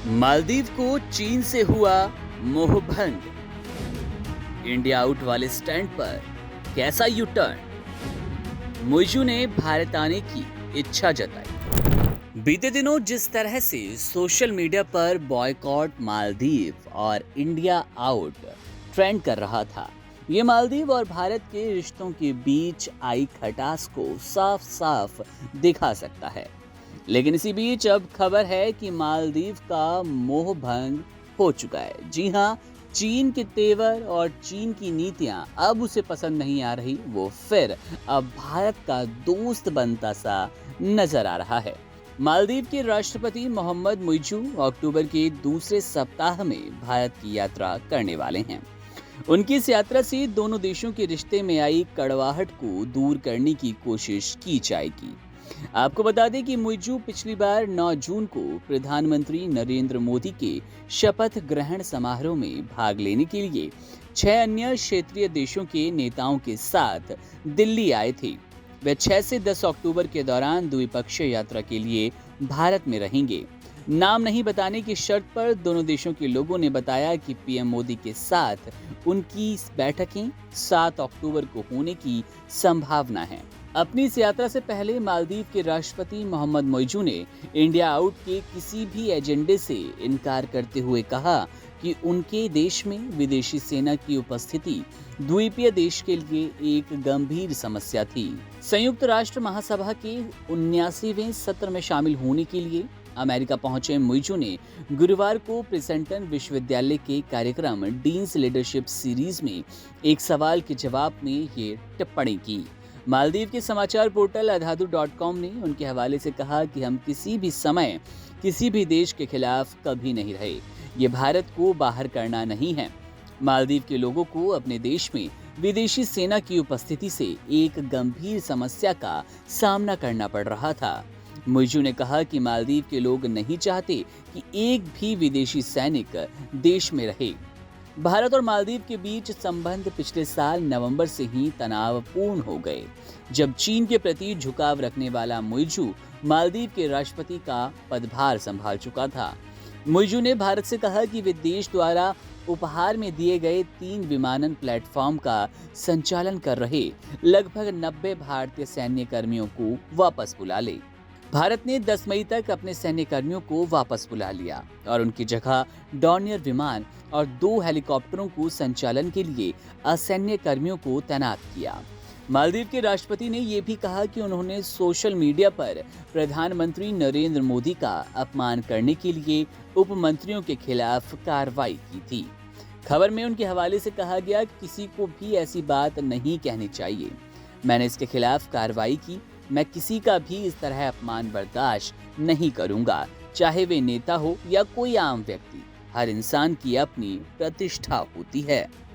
मालदीव को चीन से हुआ मोहभंग। इंडिया आउट वाले स्टैंड पर कैसा यू टर्न। मुइजू ने भारत आने की इच्छा जताई। बीते दिनों जिस तरह से सोशल मीडिया पर बॉयकॉट मालदीव और इंडिया आउट ट्रेंड कर रहा था, ये मालदीव और भारत के रिश्तों के बीच आई खटास को साफ साफ दिखा सकता है। लेकिन इसी बीच अब खबर है कि मालदीव का मोह भंग हो चुका है। जी हाँ, चीन के तेवर और चीन की नीतियां अब उसे पसंद नहीं आ रही। वो फिर अब भारत का दोस्त बनता सा नजर आ रहा है। मालदीव के राष्ट्रपति मोहम्मद मुइजू अक्टूबर के दूसरे सप्ताह में भारत की यात्रा करने वाले हैं। उनकी इस यात्रा से दोनों देशों के रिश्ते में आई कड़वाहट को दूर करने की कोशिश की जाएगी। आपको बता दें कि मुइजू पिछली बार 9 जून को प्रधानमंत्री नरेंद्र मोदी के शपथ ग्रहण समारोह में भाग लेने के लिए 6 अन्य क्षेत्रीय देशों के नेताओं के साथ दिल्ली आए थे। वे 6 से 10 अक्टूबर के दौरान द्विपक्षीय यात्रा के लिए भारत में रहेंगे। नाम नहीं बताने की शर्त पर दोनों देशों के लोगों ने बताया कि पीएम मोदी के साथ उनकी बैठकें 7 अक्टूबर को होने की संभावना है। अपनी इस यात्रा से पहले मालदीव के राष्ट्रपति मोहम्मद मुइजू ने इंडिया आउट के किसी भी एजेंडे से इनकार करते हुए कहा कि उनके देश में विदेशी सेना की उपस्थिति द्वीपीय देश के लिए एक गंभीर समस्या थी। संयुक्त राष्ट्र महासभा के 79वें सत्र में शामिल होने के लिए अमेरिका पहुंचे मुइजू ने गुरुवार को प्रिंसटन विश्वविद्यालय के कार्यक्रम डीन्स लीडरशिप सीरीज में एक सवाल के जवाब में ये टिप्पणी की। मालदीव के समाचार पोर्टल adhadu.com ने उनके हवाले से कहा कि हम किसी भी समय किसी भी देश के खिलाफ कभी नहीं रहे। ये भारत को बाहर करना नहीं है। मालदीव के लोगों को अपने देश में विदेशी सेना की उपस्थिति से एक गंभीर समस्या का सामना करना पड़ रहा था। मुइजू ने कहा कि मालदीव के लोग नहीं चाहते कि एक भी विदेशी सैनिक देश में रहे। भारत और मालदीव के बीच संबंध पिछले साल नवंबर से ही तनावपूर्ण हो गए, जब चीन के प्रति झुकाव रखने वाला मुइजू मालदीव के राष्ट्रपति का पदभार संभाल चुका था। मुइजू ने भारत से कहा कि वे देश द्वारा उपहार में दिए गए 3 विमानन प्लेटफॉर्म का संचालन कर रहे लगभग 90 भारतीय सैन्य कर्मियों को वापस बुला ले। भारत ने 10 मई तक अपने सैन्य कर्मियों को वापस बुला लिया और उनकी जगह डॉर्नियर विमान और 2 हेलीकॉप्टरों को संचालन के लिए असैन्य कर्मियों को तैनात किया। मालदीव के राष्ट्रपति ने यह भी कहा कि उन्होंने सोशल मीडिया पर प्रधानमंत्री नरेंद्र मोदी का अपमान करने के लिए उप मंत्रियों के खिलाफ कार्रवाई की थी। खबर में उनके हवाले से कहा गया कि किसी को भी ऐसी बात नहीं कहनी चाहिए। मैंने इसके खिलाफ कार्रवाई की। मैं किसी का भी इस तरह अपमान बर्दाश्त नहीं करूंगा, चाहे वे नेता हो या कोई आम व्यक्ति। हर इंसान की अपनी प्रतिष्ठा होती है।